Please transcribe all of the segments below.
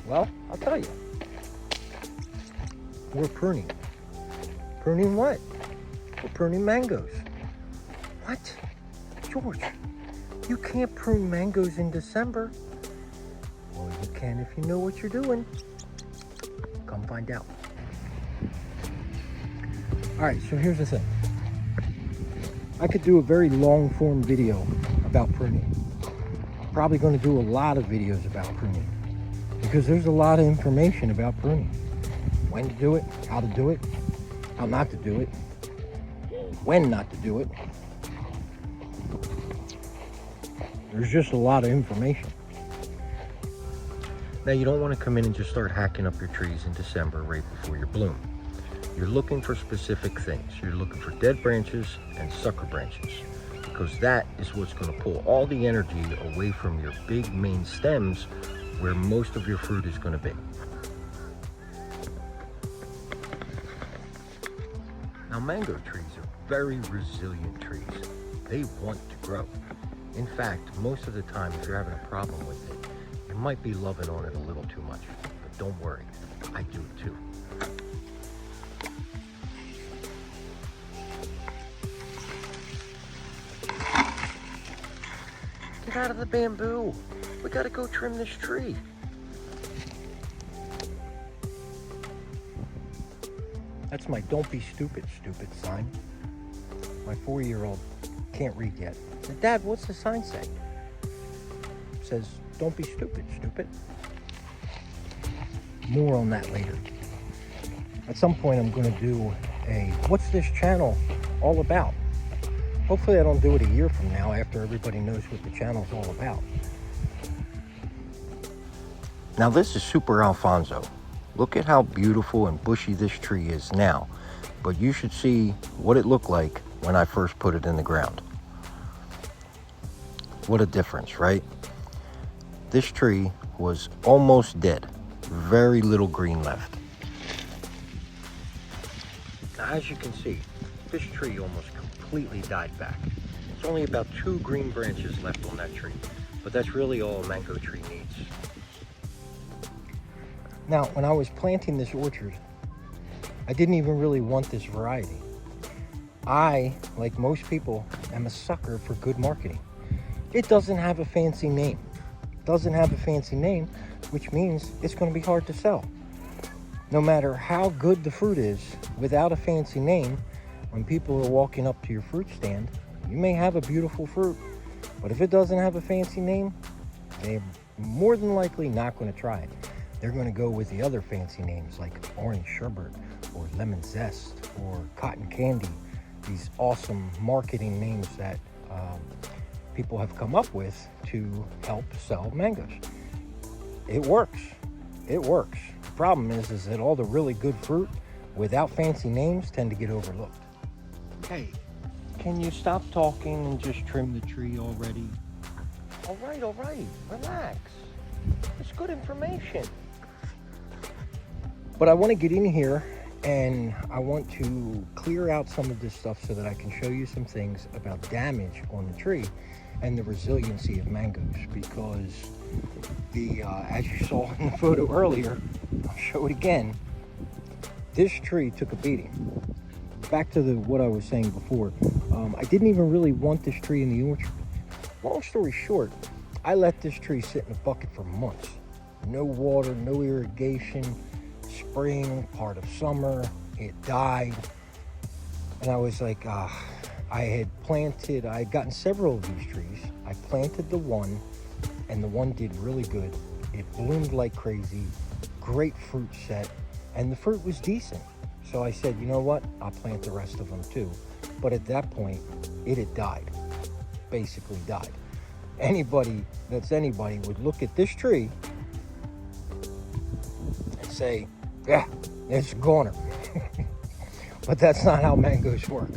Well, I'll tell you. We're pruning. Pruning what? We're pruning mangoes. What? George, you can't prune mangoes in December. Well, you can if you know what you're doing. Come find out. All right, so here's the thing. I could do a very long form video about pruning. I'm probably going to do a lot of videos about pruning because there's a lot of information about pruning. When to do it, how to do it, how not to do it, when not to do it. There's just a lot of information. Now, you don't want to come in and just start hacking up your trees in December right before your bloom. You're looking for specific things. You're looking for dead branches and sucker branches, because that is what's going to pull all the energy away from your big main stems where most of your fruit is going to be. Now, mango trees are very resilient trees. They want to grow. In fact, most of the time, if you're having a problem with it, you might be loving on it a little too much. But don't worry, I do it too. Get out of the bamboo. We gotta go trim this tree. That's my "don't be stupid" sign. My 4-year-old can't read yet. I said, "Dad, what's the sign say?" It says, "Don't be stupid." More on that later. At some point, I'm going to do a "what's this channel all about?" Hopefully I don't do it a year from now after everybody knows what the channel's all about. Now, this is Super Alfonso. Look at how beautiful and bushy this tree is now, but you should see what it looked like when I first put it in the ground. What a difference, right? This tree was almost dead. Very little green left. Now, as you can see, this tree almost completely died back. It's only about 2 green branches left on that tree, but that's really all a mango tree needs. Now, when I was planting this orchard, I didn't even really want this variety. I, like most people, am a sucker for good marketing. It doesn't have a fancy name. Which means it's going to be hard to sell. No matter how good the fruit is, without a fancy name, when people are walking up to your fruit stand, you may have a beautiful fruit, but if it doesn't have a fancy name, they're more than likely not going to try it. They're going to go with the other fancy names like orange sherbet or lemon zest or cotton candy. These awesome marketing names that people have come up with to help sell mangoes. It works. The problem is that all the really good fruit without fancy names tend to get overlooked. Hey, can you stop talking and just trim the tree already? All right, relax. It's good information. But I want to get in here and I want to clear out some of this stuff so that I can show you some things about damage on the tree and the resiliency of mangoes, because as you saw in the photo earlier, I'll show it again, this tree took a beating. Back to what I was saying before, I didn't even really want this tree in the orchard. Long story short, I let this tree sit in a bucket for months. No water, no irrigation, spring, part of summer, it died. And I was like, I had gotten several of these trees. I planted the one, and the one did really good. It bloomed like crazy, great fruit set, and the fruit was decent. So I said, you know what? I'll plant the rest of them too. But at that point, it had died, basically died. Anybody would look at this tree and say, yeah, it's a goner. But that's not how mangoes work.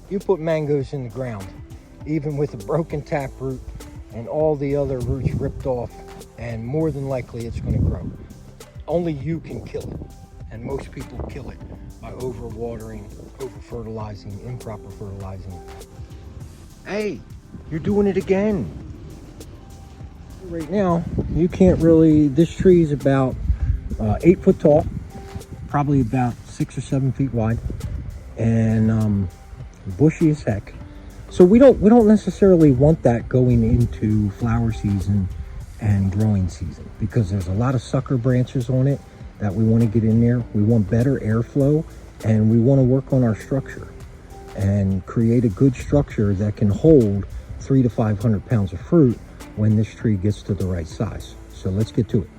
You put mangoes in the ground, even with a broken taproot and all the other roots ripped off, and more than likely it's going to grow. Only you can kill it, and most people kill it by overwatering, over-fertilizing, improper fertilizing. Hey, you're doing it again. Right now, you can't really, this tree is about 8 foot tall, probably about 6 or 7 feet wide, and bushy as heck. So we don't necessarily want that going into flower season and growing season, because there's a lot of sucker branches on it that we want to get in there. We want better airflow, and we want to work on our structure and create a good structure that can hold 300 to 500 pounds of fruit when this tree gets to the right size. So let's get to it.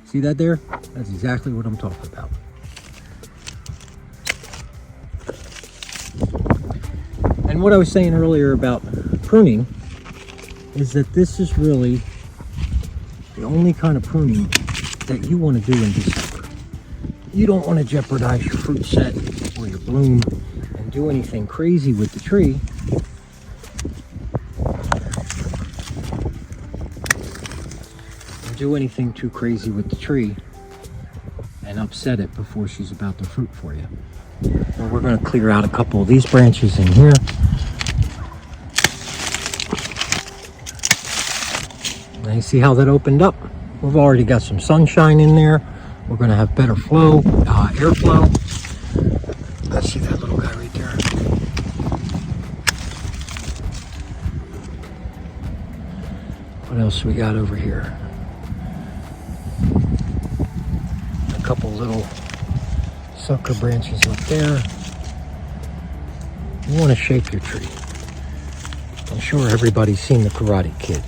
See that there? That's exactly what I'm talking about. And what I was saying earlier about pruning is that this is really the only kind of pruning that you want to do in December. You don't want to jeopardize your fruit set or your bloom and do anything crazy with the tree. Do anything too crazy with the tree and upset it before she's about to fruit for you. So we're going to clear out a couple of these branches in here. Now you see how that opened up? We've already got some sunshine in there. We're going to have better flow, airflow. Let's see that little guy right there. What else we got over here? A couple little sucker branches up there. You want to shape your tree. I'm sure everybody's seen the Karate Kid.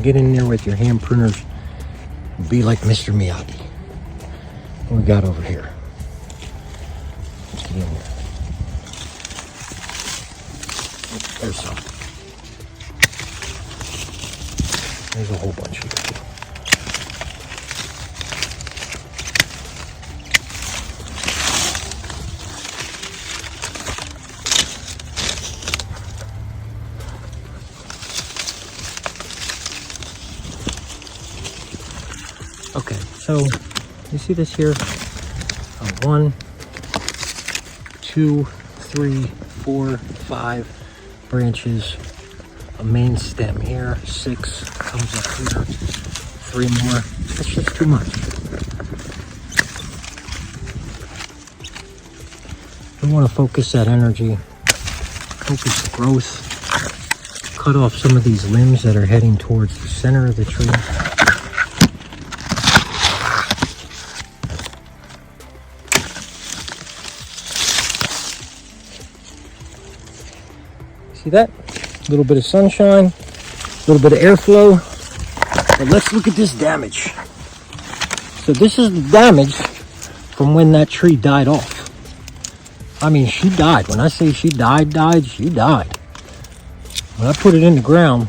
Get in there with your hand pruners and be like Mr. Miyagi. What we got over here? Let's get in there. There's some. There's a whole bunch of them. Okay, so you see this here? 1, 2, 3, 4, 5 branches, a main stem here, 6 comes up here, 3 more. That's just too much. We want to focus that energy, focus the growth, cut off some of these limbs that are heading towards the center of the tree. See that? A little bit of sunshine, a little bit of airflow. But let's look at this damage. So this is the damage from when that tree died off. I mean, she died. When I say she died, she died. When I put it in the ground,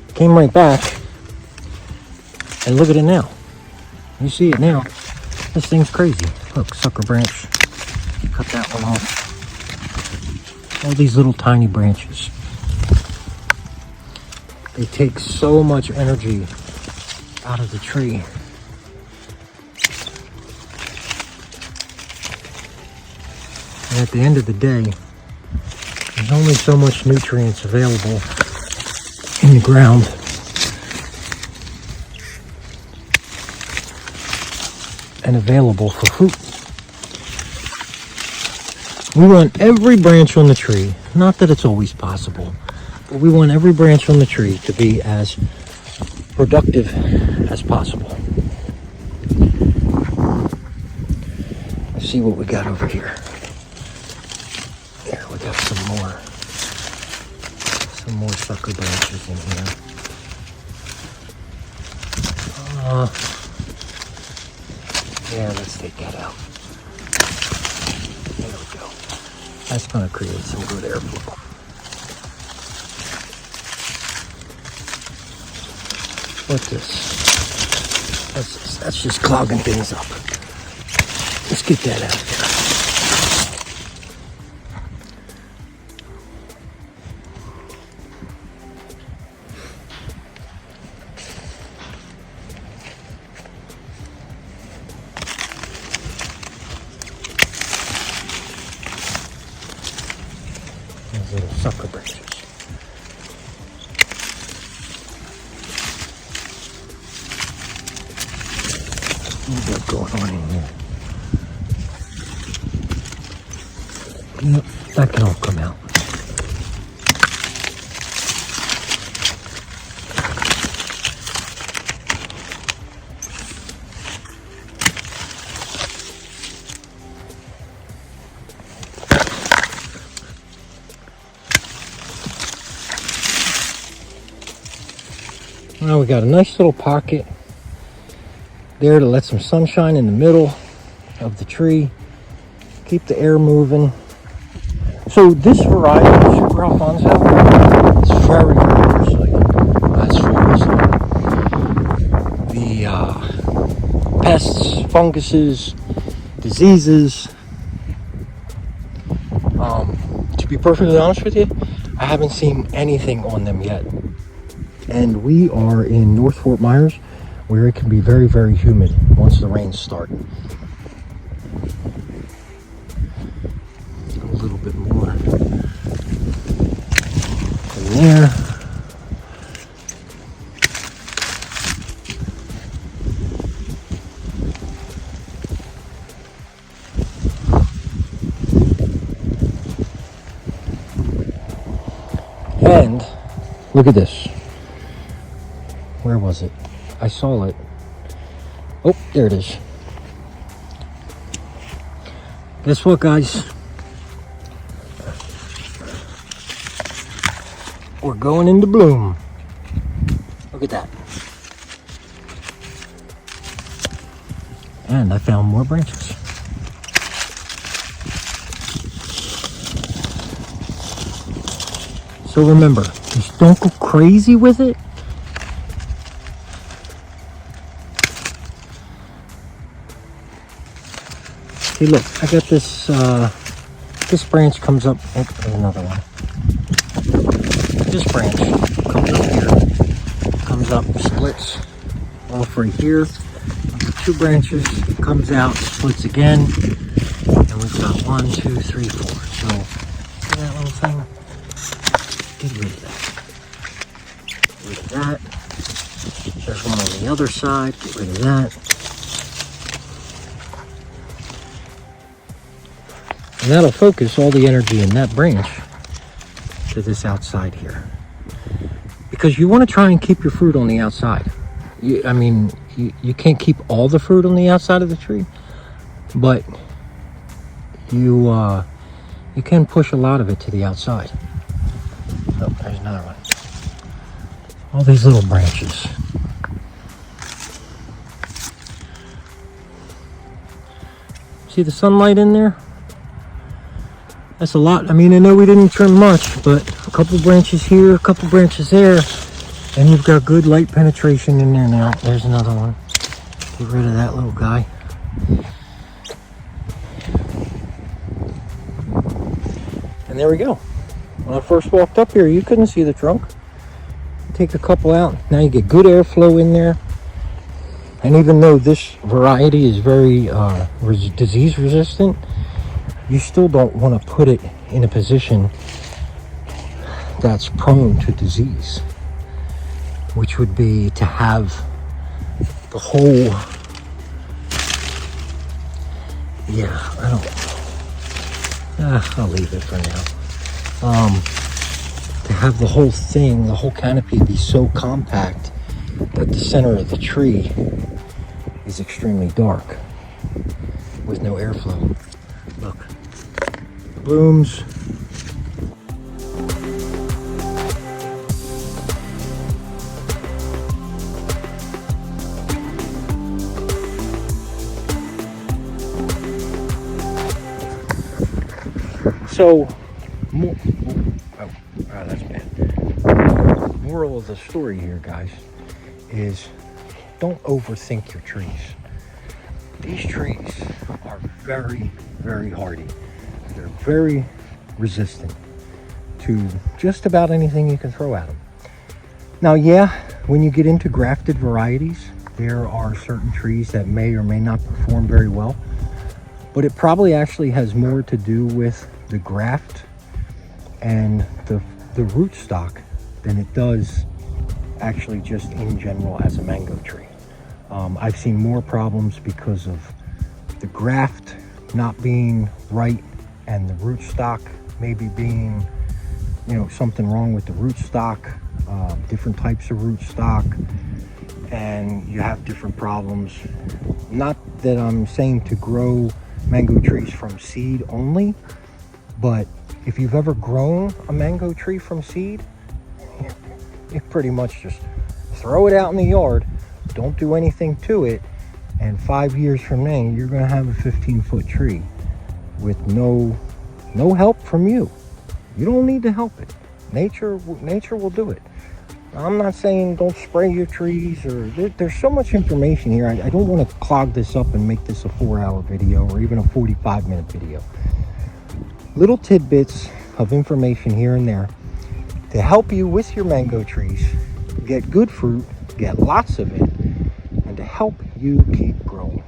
it came right back. And look at it now. You see it now. This thing's crazy. Look, sucker branch. Cut that one off. All these little tiny branches. They take so much energy out of the tree. And at the end of the day, there's only so much nutrients available in the ground. And available for fruit. We want every branch on the tree, not that it's always possible, but we want every branch on the tree to be as productive as possible. Let's see what we got over here. There, we got some more sucker branches in here. Yeah, let's take that out. There we go. That's going to create some good airflow. What's this? That's just clogging things up. Let's get that out of there. these little sucker branches. What's going on in here? Yep, that can all come out. Now we got a nice little pocket there to let some sunshine in the middle of the tree, keep the air moving. So this variety of Super Alfonso is very, very resilient as far as the pests, funguses, diseases. To be perfectly honest with you, I haven't seen anything on them yet. And we are in North Fort Myers, where it can be very, very humid once the rains start. A little bit more in there. And look at this. Where was it? I saw it. Oh, there it is. Guess what, guys? We're going into bloom. Look at that. And I found more branches. So remember, just don't go crazy with it. See, look, I got this, this branch comes up, oh, there's another one. This branch comes up here, comes up, splits off right here. Two branches, comes out, splits again, and we've got 1, 2, 3, 4. So, see that little thing? Get rid of that. Get rid of that. There's one on the other side, get rid of that. And that'll focus all the energy in that branch to this outside here. Because you want to try and keep your fruit on the outside. You can't keep all the fruit on the outside of the tree, but you can push a lot of it to the outside. Oh, there's another one. All these little branches. See the sunlight in there? That's a lot. I mean, I know we didn't trim much, but a couple branches here, a couple branches there, and you've got good light penetration in there now. There's another one. Get rid of that little guy. And there we go. When I first walked up here, you couldn't see the trunk. Take a couple out. Now you get good airflow in there. And even though this variety is very disease resistant, you still don't want to put it in a position that's prone to disease, which would be to have the whole, I'll leave it for now. To have the whole thing, the whole canopy be so compact that the center of the tree is extremely dark with no airflow. Look. Blooms. So, that's bad. Moral of the story here, guys, is don't overthink your trees. These trees are very, very hardy. They're very resistant to just about anything you can throw at them. Now, when you get into grafted varieties, there are certain trees that may or may not perform very well, but it probably actually has more to do with the graft and the rootstock than it does actually just in general as a mango tree. I've seen more problems because of the graft not being right and the rootstock maybe being, something wrong with the rootstock, different types of rootstock, and you have different problems. Not that I'm saying to grow mango trees from seed only, but if you've ever grown a mango tree from seed, you pretty much just throw it out in the yard, don't do anything to it, and 5 years from now you're going to have a 15-foot tree with no help from you. You don't need to help it. Nature will do it. I'm not saying don't spray your trees, or there's so much information here. I don't want to clog this up and make this a 4-hour video or even a 45-minute video. Little tidbits of information here and there to help you with your mango trees get good fruit, get lots of it, and to help you keep growing.